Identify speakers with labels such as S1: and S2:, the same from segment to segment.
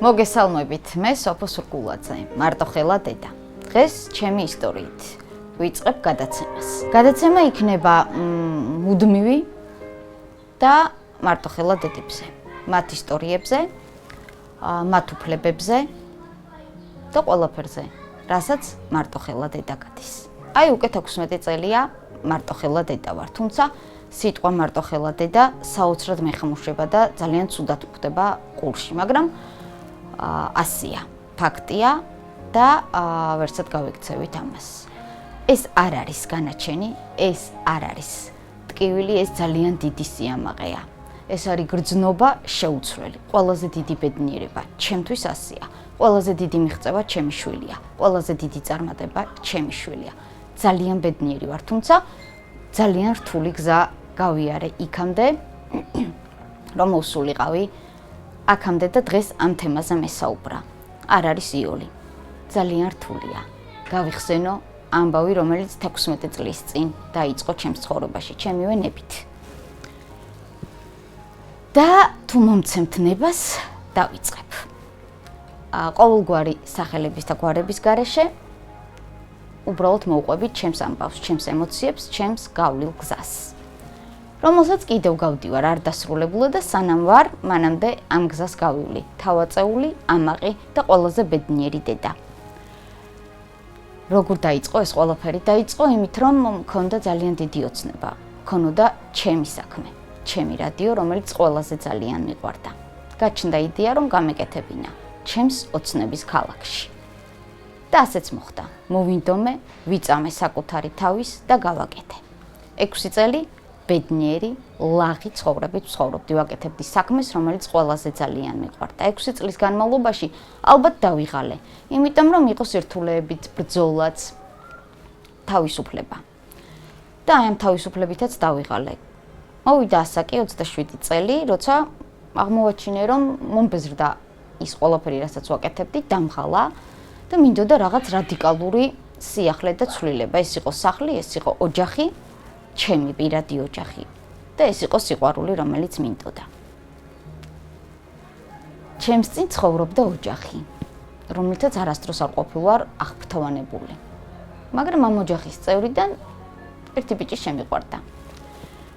S1: მოგესალმებით, მე სოფო სურგულაძე, მარტოხელა დედა. დღეს ჩემი ისტორიით ვიწყებ გადაცემას. გადაცემა იქნება მუდმივი და მარტოხელა დედებზე, მათ ისტორიებზე, მათ უფლებებზე და ყველაფერზე, რასაც მარტოხელა დედა გადის. აი უკვე 16 წელია მარტოხელა დედა ვარ, თუმცა სიტყვა მარტოხელა დედა საოცრად მეხმუშება და ძალიან ცუდად გვხვდება ყურში, მაგრამ ასია, ფაქტია და ვერცად გავიქცევით ამას. ეს არ არის განაჩენი, ეს არ არის ტკივილი, ეს ძალიან დიდი სიამაყეა. ეს არის გრძნობა შეუცვლელი, ყველაზე დიდი ბედნიერება, ჩემთვის ასია. ყველაზე დიდი მიღწევა ჩემი შვილია, ყველაზე დიდი წარმატება ჩემი შვილია. ძალიან ბედნიერი ვარ, თუმცა ძალიან რთული გზა გავიარე იქამდე, რომ მოსულიყავი აქამდე და დღეს ამ თემაზე მესაუბრა. არ არის იოლი. ძალიან რთულია. გავიხსენო ამბავი, რომელიც 16 წლის წინ დაიწყო ჩემს ცხოვრებაში, ჩემივე ნებით. და თუ მომცემთ ნებას, დავიწყებ. ყოველგვარი სახელების და გვარების გარეშე უბრალოდ მოვყვებით ჩემს ამბავს, ჩემს ემოციებს, ჩემს გავლილ გზას. რომელსაც კიდევ გავდივარ არ დასრულებულა და სანამ ვარ, მანამდე ამ გზას გავივლი, თავაწეული, ამაყი და ყველაზე ბედნიერი დედა. როგორ დაიწყო ეს ყველაფერი? დაიწყო იმით, რომ მქონდა ძალიან დიდი ოცნება, მქონოდა ჩემი საქმე, ჩემი რადიო, რომელიც ყველაზე ძალიან მიყვარდა. გაჩნდა იდეა, რომ გამეკეთებინა ჩემს ოცნების ქალაქში. და ასეც მოხდა. მოვინდომე, ვიწამე საკუთარი თავის და გავაკეთე. 6 წელი ბედნიერი, ლაღი ცხოვრებით ვცხოვრობდი, ვაკეთებდი საქმეს, რომელიც ყველაზე ძალიან მიყვარდა. 6 წლის განმავლობაში ალბათ დავიღალე, იმიტომ რომ იყო სირთულეებით, ბრძოლაც, თავისუფლება. და აი ამ თავისუფლებითაც დავიღალე. მოვიდა ასაკი 27 წელი, როცა აღმოვაჩინე, რომ მომბეზრდა ის ყველაფერი, რასაც ვაკეთებდი, დამღალა და მინდოდა რაღაც რადიკალური სიახლე და ცვლილება. ეს იყო სახლი, ეს იყო ოჯახი, ჩემი პირადი ოჯახი და ეს იყო სიყვარული, რომელიც მინდოდა. ჩემს წინ ცხოვრობდა ოჯახი, რომელთაც არასდროს არ ყოფილვარ აღფრთოვანებული. მაგრამ ამ ოჯახის წევრიდან ერთი ბიჭი შემიყვარდა.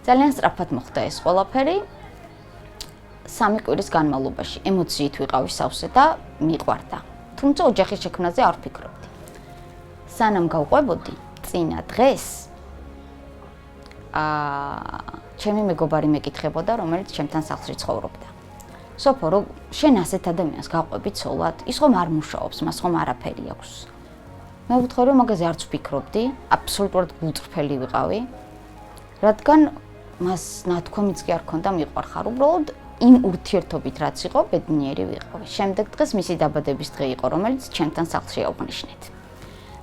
S1: ძალიან სწრაფად მოხდა ეს ყველაფერი. 3 კვირის განმავლობაში ემოციით ვიყავი სავსე და მიყვარდა. თუმცა ოჯახის შექმნაზე არ ვფიქრობდი. სანამ გავყვებოდი წინა დღეს ჩემი მეგობარი მეკითხებოდა, რომელიც ჩემთან სახლში ცხოვრობდა. სოფო, რომ შენ ასეთ ადამიანს გავყვები ცოლად, ის ხომ არ მუშაობს, მას ხომ არაფერი აქვს. მე ვუთხრე, რომ მაგაზე არც ვფიქრობდი, აბსოლუტურად გულწრფელი ვიყავი, რადგან მას ნათქვამიც კი არ ქონდა მიყვარხარ, უბრალოდ იმ ურთიერთობით რაც იყო, ბედნიერი ვიყავი. შემდეგ დღეს მისი დაბადების დღე იყო, რომელიც ჩემთან სახლში ავღნიშნეთ.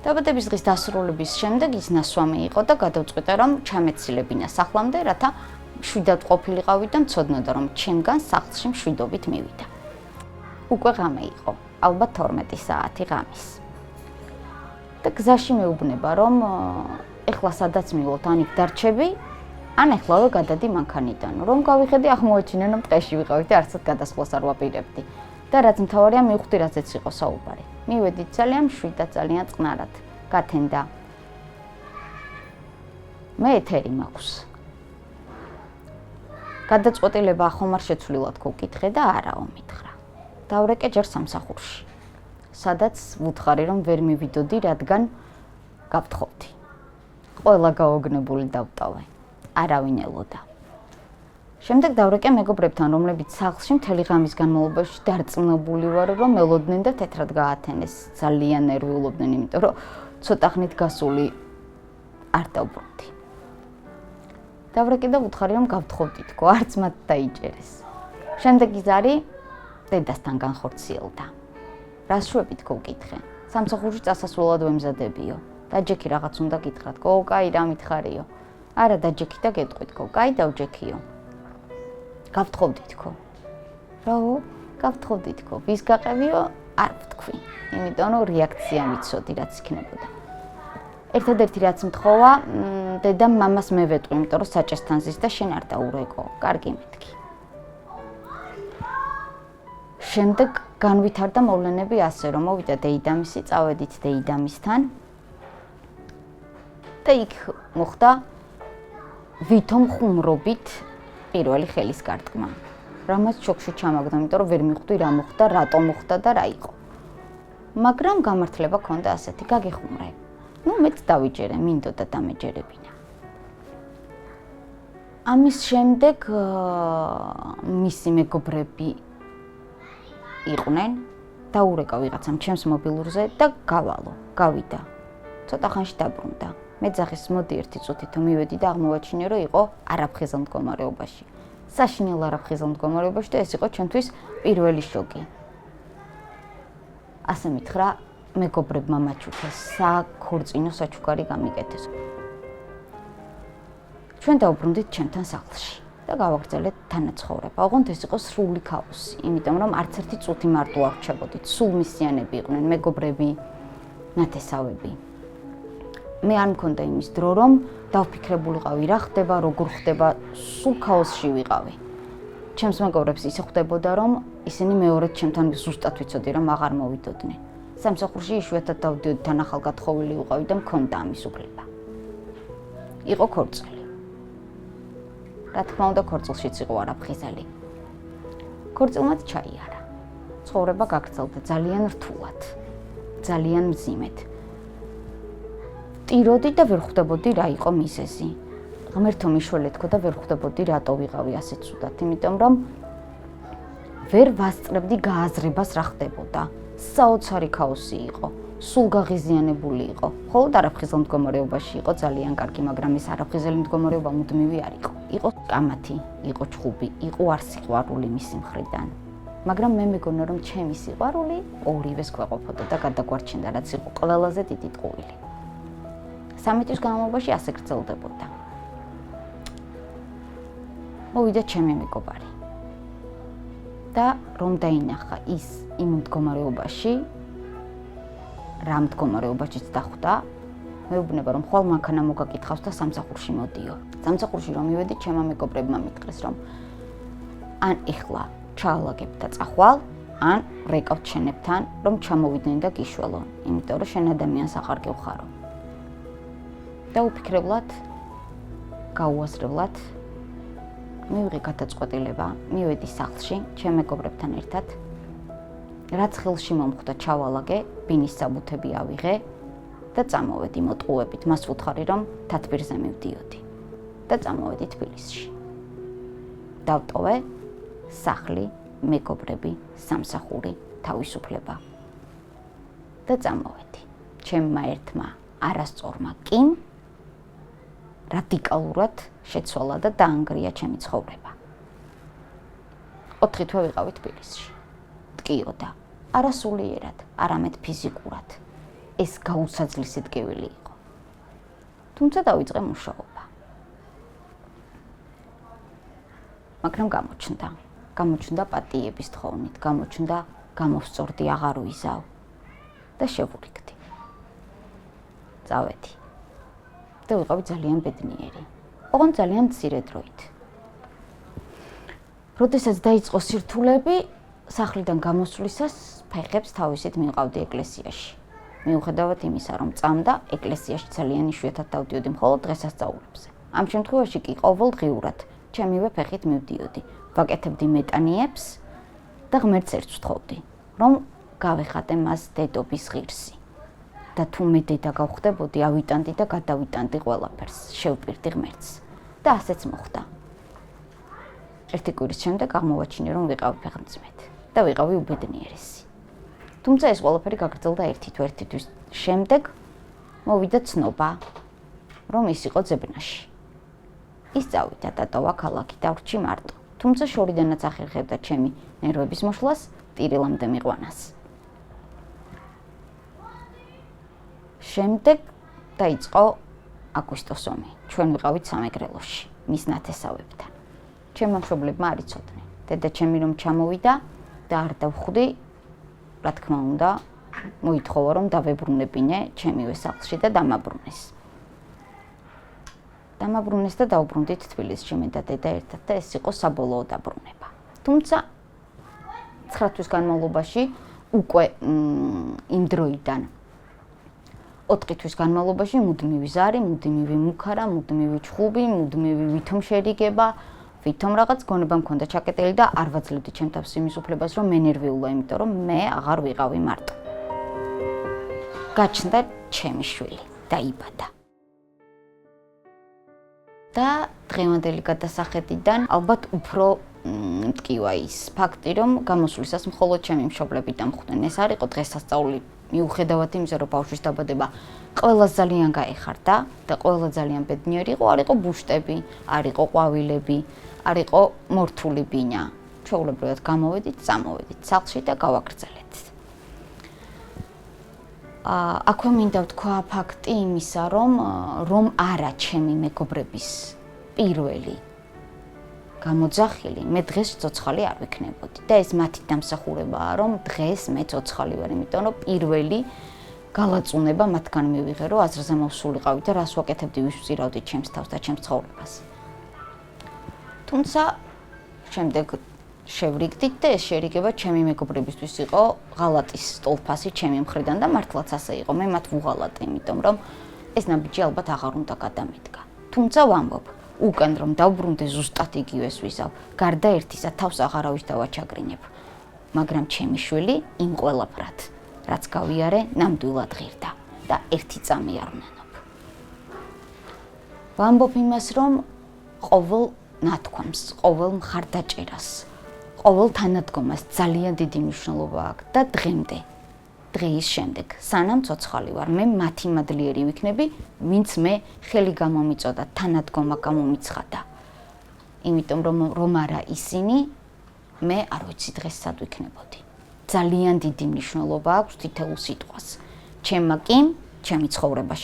S1: დაბადების დღის დასრულების შემდეგ ის ნასვამი იყო და გადავწყვიტე, რომ ჩამეცილებინა სახლამდე, რათა მშვიდად ყოფილიყავი და მცოდნოდა, რომ ჩემგან სახლში მშვიდობით მივიდა. უკვე ღამე იყო, ალბათ 12 საათი ღამის. და გზაში მეუბნება, რომ ეხლა სადაც მივლოთ, ან იქ დარჩები, ან ეხლავე გადადი მანქანიდან. რომ გავიხედე, აღმოაჩინე, რომ ტყეში ვიყავით და არცად გადასვლას არ ვაპირებდი. და რაც მთავარია, მივხვდი, რაზეც იყო საუბარი. მივედით ძალიან მშვიდად, ძალიან წყნარად. გათენდა. მე ეთერი მაქვს. გადაწყვეტილება ხომ არ შეცვლილად გკითხე და არაო მითხრა. დავრეკე ჯერ სამსახურში. სადაც ვუთხარი, რომ ვერ მივიდოდი, რადგან გავთხოვდი. ყველა გაოგნებული დავტოვე. არავინ ელოდა. შემდეგ დავრეკე მეგობრებთან, რომლებიც სახლში მთელი ღამის განმავლობაში დარწმუნებული ვარ, რომ ელოდნენ და თეთრად გაათენეს. ძალიან ნერვიულობდნენ, იმიტომ რომ ცოტა ხნით გასული არ დავბრუნდი. დავრეკე და ვუთხარი, რომ გავთხოვდი თქო, არც მათ დაიჭერეს. შემდეგი ზარი დედასთან განხორციელდა. რას შვები თქო ვკითხე. სამსახურში წასასვლელად ვემზადებიო. დაჯექი რაღაც უნდა გითხრათ, კაი, რა მითხარიო. არა დაჯექი და გეტყვი თქო, კაი დავჯექიო. გავთხოვდი თქო. რაო? გავთხოვდი თქო. ვის გაყევიო? არ ვთქვი. იმიტომ რომ რეაქცია ვიცოდი, რაც იქნებოდა. ერთადერთი რაც მთხოვა, დედამ მამას მე ვეტყვი, იმიტომ რომ საჭესთან ზის და შენ არ დაურეკო. კარგი მეთქი. შემდეგ განვითარდა მოვლენები ასე, რომ მოვიდა დეიდამისი, წავედით დეიდამისთან და იქ მოხდა ვითომ ხუმრობით პირველი ხელის გარტყმა. რამაც შოკში ჩამაგდა, იმიტომ რომ ვერ მიხვდი რა მოხდა, რატომ მოხდა და რა იყო. მაგრამ გამართლება ქონდა ასეთი, გაგეხუმრე. მეც დავიჯერე, მინდოდა დამეჯერებინა. ამის შემდეგ მისი მეგობრები იყვნენ, დაურეკა ვიღაცამ ჩემს მობილურზე და გავალო, გავიდა. ცოტა ხანში დაბრუნდა. მე ძაღის მოდი ერთი წუთითო მივედი და აღმოვაჩინე, რომ იყო არაფხიზელ მდგომარეობაში. საშინელ არაფხიზელ მდგომარეობაში და ეს იყო ჩემთვის პირველი შოკი. ასე მითხრა, მეგობრებმა მაჩუქეს, საქორწინო საჩუქარი გამიკეთეს. ჩვენ დავბრუნდით ჩემთან სახლში და გავაგრძელეთ თანაცხოვრება. ოღონდ ეს იყო სრული ქაოსი, იმიტომ რომ არც ერთი წუთი მარტო არ რჩებოდით. სულ მისიანები იყვნენ, მეგობრები, ნათესავები. მე არ მქონდა იმის დრო, რომ დავფიქრებულიყავი, რა ხდება, როგორ ხდება, სულ ქაოსში ვიყავი. ჩემს მეგობრებს ისე ხვდებოდა, რომ ისინი მეორედ ჩემთან ზუსტად ვიცოდი, რომ აღარ მოვიდოდნენ. სამსახურში იშვიათად დავდიოდი, თან ახალ გათხოვილი ვიყავი და მქონდა ამის უფლება. იყო ქორწილი. რა თქმა უნდა, ქორწილშიც იყო არაფხიზელი. ქორწილმაც ჩაიარა. ცხოვრება გაგრძელდა ძალიან რთულად, ძალიან მძიმედ. ტიროდი და ვერ ხვდებოდი რა იყო მიზეზი. ღმერთო მიშველეთქო და ვერ ხვდებოდი რატო ვიყავი ასე ცუდად, იმიტომ რომ ვერ ვასწრებდი გააზრებას რა ხდებოდა. საოცარი ქაოსი იყო, სულ გაღიზიანებული იყო. მხოლოდ არაფხიზელ მდგომარეობაში იყო ძალიან კარგი, მაგრამ ეს არაფხიზელი მდგომარეობა მუდმივი არ იყო. იყო კამათი, იყო ჩხუბი, იყო არსიყვარული მისი მხრიდან. მაგრამ მე მეგონა, რომ ჩემი სიყვარული ორივეს გვეყოფოდა და გადაგვარჩენდა, რაც იყო ყველაზე დიდი ტყუილი. 3 თვის განმავლობაში ასე გრძელდებოდა. მოვიდა ჩემი მეგობარი. და რომ დაინახა ის იმ მდგომარეობაში, რა მდგომარეობაშიც დახვდა, მეუბნება, რომ ხვალ მანქანა მოგაკითხავს და სამსახურში მოდიო. სამსახურში რომ მივედი, ჩემმა მეგობრებმა მითხრეს, რომ ან ეხლა ჩაალაგებ და წახვალ, ან რეკავთ შენებთან, რომ ჩამოვიდნენ და გიშველო, იმიტომ რომ შენ ადამიანს აღარ გევხარო. და უფიქრებლად, გაუაზრებლად მივიღე გადაწყვეტილება, მივედი სახლში, ჩემ მეგობრებთან ერთად. რაც ხელში მომხვდა, ჩავალაგე, ბინის საბუთები ავიღე და წამოვედი მოტყუებით. მას ვუთხარი, რომ თათბირზე მივდიოდი და წამოვედი თბილისში. დავტოვე სახლი, მეგობრები, სამსახური, თავისუფლება და წამოვედი. ჩემმა ერთმა არასწორმა კიმ რადიკალურად შეცვალა და დაანგრია ჩემი ცხოვრება. 4 თვე ვიყავი თბილისში. ტკიოდა, არა სულიერად, არამედ ფიზიკურად. ეს გაუსაძლისი ტკივილი იყო. თუმცა დავიწყე მუშაობა. მაგრამ გამოჩნდა პატიების თხოვნით, გამოჩნდა გამოვსწორდი, აღარ ვიზავ და შევურიგდი. წავედი. და ვიყავი ძალიან ბედნიერი. ოღონდ ძალიან მცირე დროით. როდესაც დაიწყო სირთულები, სახლიდან გამოსვლისას ფეხებს თავისით მივყავდი ეკლესიაში. მიუხედავად იმისა, რომ წამდა, ეკლესიაში ძალიან იშვიათად დავდიოდი მხოლოდ დღესასწაულებზე. ამ შემთხვევაში კი ყოველდღიურად ჩემივე ფეხით მივდიოდი. ვაკეთებდი მეტანიებს და ღმერთს ერთს ვთხოვდი, რომ გავეხატე მას დედობის ღირსი. და თუ მე დედა გავხდებოდი, ავიტანდი და გადავიტანდი ყველაფერს, შევპირდი ღმერთს. და ასეც მოხდა. ერთი კვირის შემდეგ აღმოვაჩინე, რომ ვიყავი ფეხმძიმედ და ვიყავი უბედნიერესი. თუმცა ეს ყველაფერი გაგრძელდა ერთი თვის შემდეგ, მოვიდა ცნობა, რომ ის იყო ძებნაში. ის წავიდა და ტოვა ქალაქი და ვრჩი მარტო. თუმცა შორიდანაც ახერხებდა ჩემი ნერვების მოშლას, ტირილამდე მიყვანას. შემდეგ დაიწყო აგვისტოს ომი. ჩვენ ვიყავით სამეგრელოში, მის ნათესავებთან. ჩემმა მშობლებმა არ იცოდნენ. დედა ჩემი რომ ჩამოვიდა და არ დავხვდი, რა თქმა უნდა, მოითხოვა რომ დავებრუნებინე ჩემივე სახლში და დამაბრუნეს. დამაბრუნეს და დავბრუნდით თბილისში მე და დედა ერთად და ეს იყო საბოლოო დაბრუნება. თუმცა 9 თვის განმავლობაში უკვე იმ დროიდან 4 თვის განმავლობაში მუდმივი ზარი, მუდმივი მუქარა, მუდმივი ჩხუბი, მუდმივი ვითომ შერიგება, ვითომ რაღაც გონება მქონდა ჩაკეტილი და არ ვაძლევდი ჩემ თავს იმის უფლებას, რომ მე ნერვიულა, იმიტომ რომ მე აღარ ვიყავი მარტო. გაჩნდა ჩემი შვილი, დაიბადა. და დღევანდელი გადასახედიდან ალბათ უფრო მტკივა ის ფაქტი, რომ გამოსვლისას მხოლოდ ჩემი მშობლები დამხვდნენ. ეს არ იყო დღესასწაული, მიუხედავად იმისა, რომ ბავშვის დაბადება ყველას ძალიან გაეხარდა და ყველა ძალიან ბედნიერი იყო, არ იყო ბუშტები, არ იყო ყვავილები, არ იყო მორთული ბინა. ჩვეულებრივად გამოვედით, წამოვედით სახლში და გავაგრძელეთ. აქვე მინდა ვთქვა ფაქტი იმისა, რომ არა ჩემი მეგობრების პირველი გამოძახილი, მე დღეს ცოცხალი არ ვიქნებოდი და ეს მათი დამსახურებაა, რომ დღეს მე ცოცხალი ვარ, იმიტომ რომ პირველი გალაწუნება მათგან მივიღე, რომ აზრზე მოვსულიყავი და რას ვაკეთებდი, ვის ვწირავდი ჩემს თავს და ჩემს ცხოვრებას. თუმცა შემდეგ შევრიგდით და ეს შერიგება ჩემი მეგობრებისთვის იყო ღალატის სტოლფასი ჩემი მხრიდან და მართლაც ასე იყო. მე მათ ვუღალატე, იმიტომ რომ ეს ნაბიჯი ალბათ აღარ უნდა გადამედგა. თუმცა ვამბობ, უკან რომ დავბრუნდე ზუსტად იგივეს ვიზავ, გარდა ერთისა თავს აღარავის დავაჩაგრინებ. მაგრამ ჩემი შვილი იმ ყველაფრად, რაც გავიარე, ნამდვილად ღირდა და ერთი წამი არ ვნენობ. ვამბობ იმას, რომ ყოველ ნათქვამს, ყოველ მხარდაჭერას, ყოველ თანადგომას ძალიან დიდი მნიშვნელობა აქვს და დღემდე, დღეის შემდეგ, სანამ ცოცხალი ვარ, მე მათი მადლიერი ვიქნები, ვინც მე ხელი გამომიწოდა, თანადგომა გამომიცხადა. იმიტომ რომ არა ისინი, მე არ ვიცი დღეს სად ვიქნებოდი. ძალიან დიდი მნიშვნელობა აქვს თითოეულ სიტყვას. ჩემმა კი, ჩემი ცხოვრება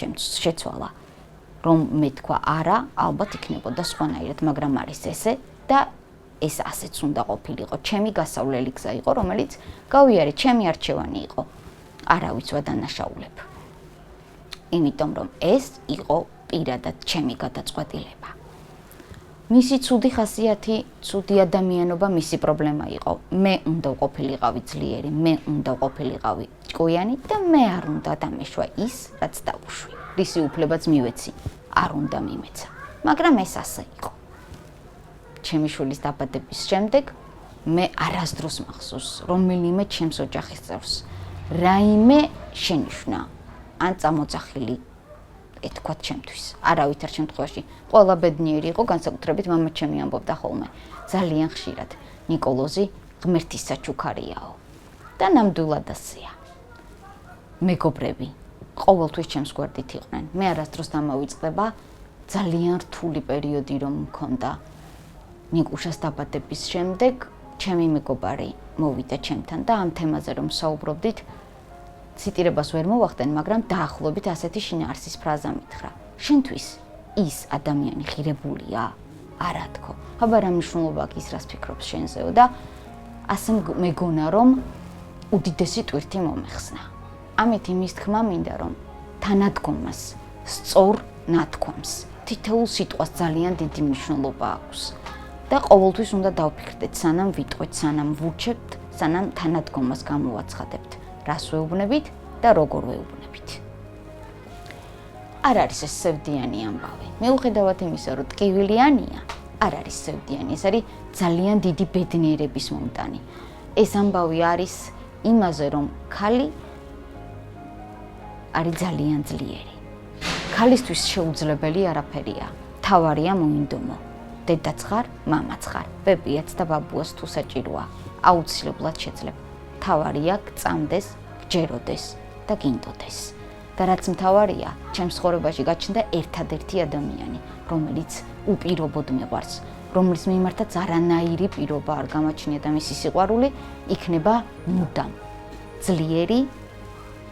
S1: შეცვალა. რომ მე თქვა არა, ალბათ იქნებოდა სხვანაირად, მაგრამ არის ესე და ეს ასეც უნდა ყოფილიყო. ჩემი გასავლელი გზა იყო, რომელიც გავიარე, ჩემი არჩევანი იყო. არავის ვადანაშაულებ. იმიტომ რომ ეს იყო პირადად ჩემი გადაწყვეტილება. მისი ცუდი ხასიათი, ცუდი ადამიანობა მისი პრობლემა იყო. მე უნდა ვყოფილიყავი ძლიერი, მე უნდა ვყოფილიყავი ჭკვიანი და მე არ უნდა დამეშვა ის, რაც დავუშვი. რისი უფლებაც მივეცი, არ უნდა მიმეცა. მაგრამ ეს ასე იყო. ჩემი შვილის დაბადების შემდეგ მე არასდროს მახსოვს, რომელიმე ჩემს ოჯახის წევრს რაიმე შენიშვნა ან წამოძახილი ეთქვათ ჩემთვის. არავითარ შემთხვევაში ყველა ბედნიერი იყო, განსაკუთრებით მამაჩემი ამბობდა ხოლმე. ძალიან ხშირად ნიკოლოზი ღმერთის საჩუქარიაო. და ნამდვილად ასეა. მეგობრები ყოველთვის ჩემს გვერდით იყვნენ. მე არასდროს დამავიწყდება ძალიან რთული პერიოდი რომ მქონდა. ნიკუშას დაბადების შემდეგ ჩემი მეგობარი მოვიდა ჩემთან და ამ თემაზე რომ საუბრობდით, ციტირებას ვერ მოვახდენ, მაგრამ დაახლოებით ასეთი შინაარსის ფრაზა მითხრა. შენთვის ის ადამიანი ღირებულია? არა თქო. აბა რა მნიშვნელობა აქვს ის, რას ფიქრობს შენზეო და ასე მეგონა რომ უდიდესი ტვირთი მომეხსნა. ამით იმის თქმა მინდა რომ თანადგომას, სწორ ნათქვამს, თითოეულ სიტყვას ძალიან დიდი მნიშვნელობა აქვს. და ყოველთვის უნდა დავფიქრდეთ, სანამ ვიტყვით, სანამ ვურჩებთ, სანამ თანადგომას გამოვაცხადებთ, რას ვეუბნებით და როგორ ვეუბნებით. არ არის ეს სევდიანი ამბავი. მიუხედავად იმისა, რომ ტკივილიანია, არ არის სევდიანი, ეს არის ძალიან დიდი ბედნიერების მომტანი. ეს ამბავი არის იმაზე, რომ ქალი არის ძალიან ძლიერი. ქალისთვის შეუძლებელი არაფერია. თავარია მოინდომო. დედაც ხარ, მამაც ხარ, ბებიაც და ბაბუას თუ საჭიროა, აუცილებლად შეძლებ. თავარია გწამდეს, გჯეროდეს და გინდოდეს. და რაც მთავარია, ჩემს ცხოვრებაში გაჩნდა ერთადერთი ადამიანი, რომელიც უპირობოდ მიყვარს, რომლის მიმართაც არანაირი პირობა არ გამაჩნია და მისი სიყვარული იქნება მუდამ, ძლიერი,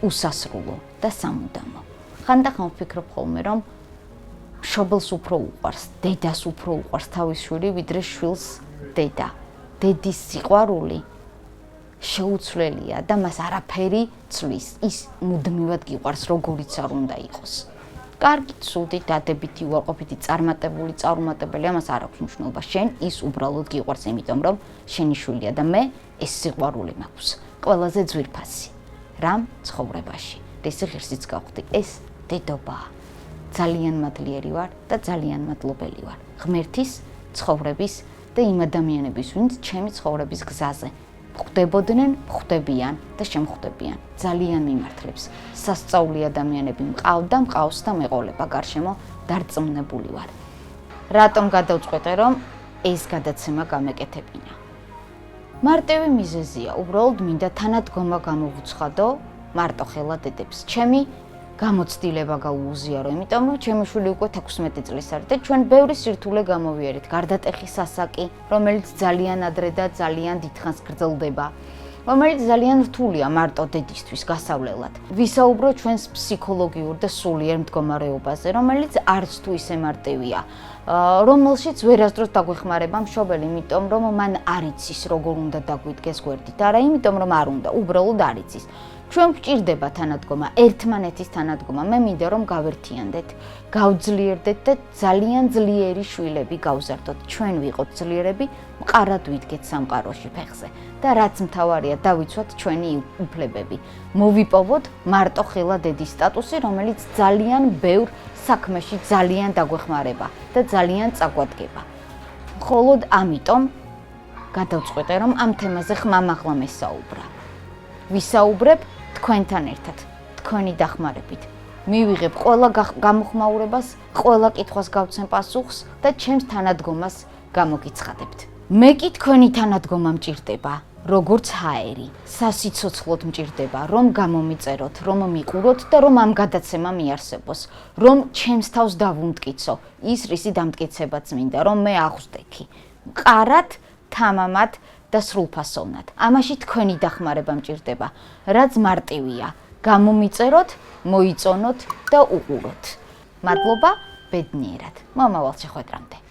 S1: უსასრულო და სამუდამო. ხანდახან ვფიქრობ ხოლმე, რომ მშობელს უფრო უყვარს, დედას უფრო უყვარს თავის შვილი, ვიდრე შვილს დედა. დედის სიყვარული შეუცვლელია და მას არაფერი ცვლის. ის მუდმივად გიყვარს, როგორიც არ უნდა იყოს. კარგი, ცუდი, დადებითი, უარყოფითი, წარმატებული, წარუმატებელი, ამას არ აქვს მნიშვნელობა. შენ ის უბრალოდ გიყვარს, იმიტომ რომ შენი შვილია და მე ეს სიყვარული მაქვს. ყველაზე ძვირფასი რამ ცხოვრებაში. ეს ღირსიც გავხდი, ეს დედობაა. ძალიან მადლიერი ვარ და ძალიან მადლობელი ვარ. ღმერთის, ცხოვრების და იმ ადამიანების, ვინც ჩემი ცხოვრების გზაზე ხვდებოდნენ, ხვდებიან და შემხვდებიან. ძალიან მიმართლებს. სასწაული ადამიანები მყავდა, მყავს და მეყოლება გარშემო დარწმუნებული ვარ. რატომ გადავწყვეტე, რომ ეს გადაცემა გამეკეთებინა? მარტივი მიზეზია, უბრალოდ მინდა თანადგომა გამოვუცხადო მარტო ხელა დედებს. ჩემი გამოცდილება გაუუზიარო, იმიტომ რომ ჩემი შვილი უკვე 16 წლის არის და ჩვენ ბევრი სირთულე გამოვიარეთ, გარდატეხის ასაკი, რომელიც ძალიან ადრე და ძალიან დიდხანს გრძელდება, რომელიც ძალიან რთულია მარტო დედისთვის გასავლელად. ვისაუბრო ჩვენს ფსიქოლოგიურ და სულიერ მდგომარეობაზე, რომელიც არც თუ ისე მარტივია, რომელშიც ვერასდროს დაგვეხმარება მშობელი, იმიტომ რომ მან არ იცის როგორ უნდა დაგვიდგეს გვერდით, არა იმიტომ რომ არ უნდა, უბრალოდ არ იცის. ჩვენ გვჭირდება თანადგომა, ერთმანეთის თანადგომა. მე მინდა რომ გავერთიანდეთ, გავძლიერდეთ და ძალიან ძლიერი შვილები გავზარდოთ. ჩვენ ვიყოთ ძლიერები, მყარად ვიდგეთ სამყაროში ფეხზე და რაც მთავარია, დავიცვათ ჩვენი უფლებები. მოვიპოვოთ მარტო ხელა დედის სტატუსი, რომელიც ძალიან ბევრ საქმეში ძალიან დაგვეხმარება და ძალიან წაგვადგება. მხოლოდ ამიტომ გადავწყვეტე, რომ ამ თემაზე ხმამაღლა მესაუბრა. ვისაუბრებ თქვენთან ერთად, თქვენი დახმარებით. მივიღებ ყველა გამოხმაურებას, ყველა კითხვას გავცემ პასუხს და ჩემს თანადგომას გამოგიცხადებთ. მე კი თქვენი თანადგომა მჭირდება, როგორც ჰაერი, სასიცოცხლოდ მჭირდება, რომ გამომიწეროთ, რომ მიყუროთ და რომ ამ გადაცემა მიარსებოს, რომ ჩემს თავს დავუმტკიცო, ის რისი დამტკიცებაც მინდა, რომ მე აღვსდექი. მყარად, თამამად და სრულფასოვნად. ამაში თქვენი დახმარება მჭირდება, რაც მარტივია. გამომიწეროთ, მოიწონოთ და უყუროთ. მადლობა, ბედნიერად. მომავალ შეხვედრამდე.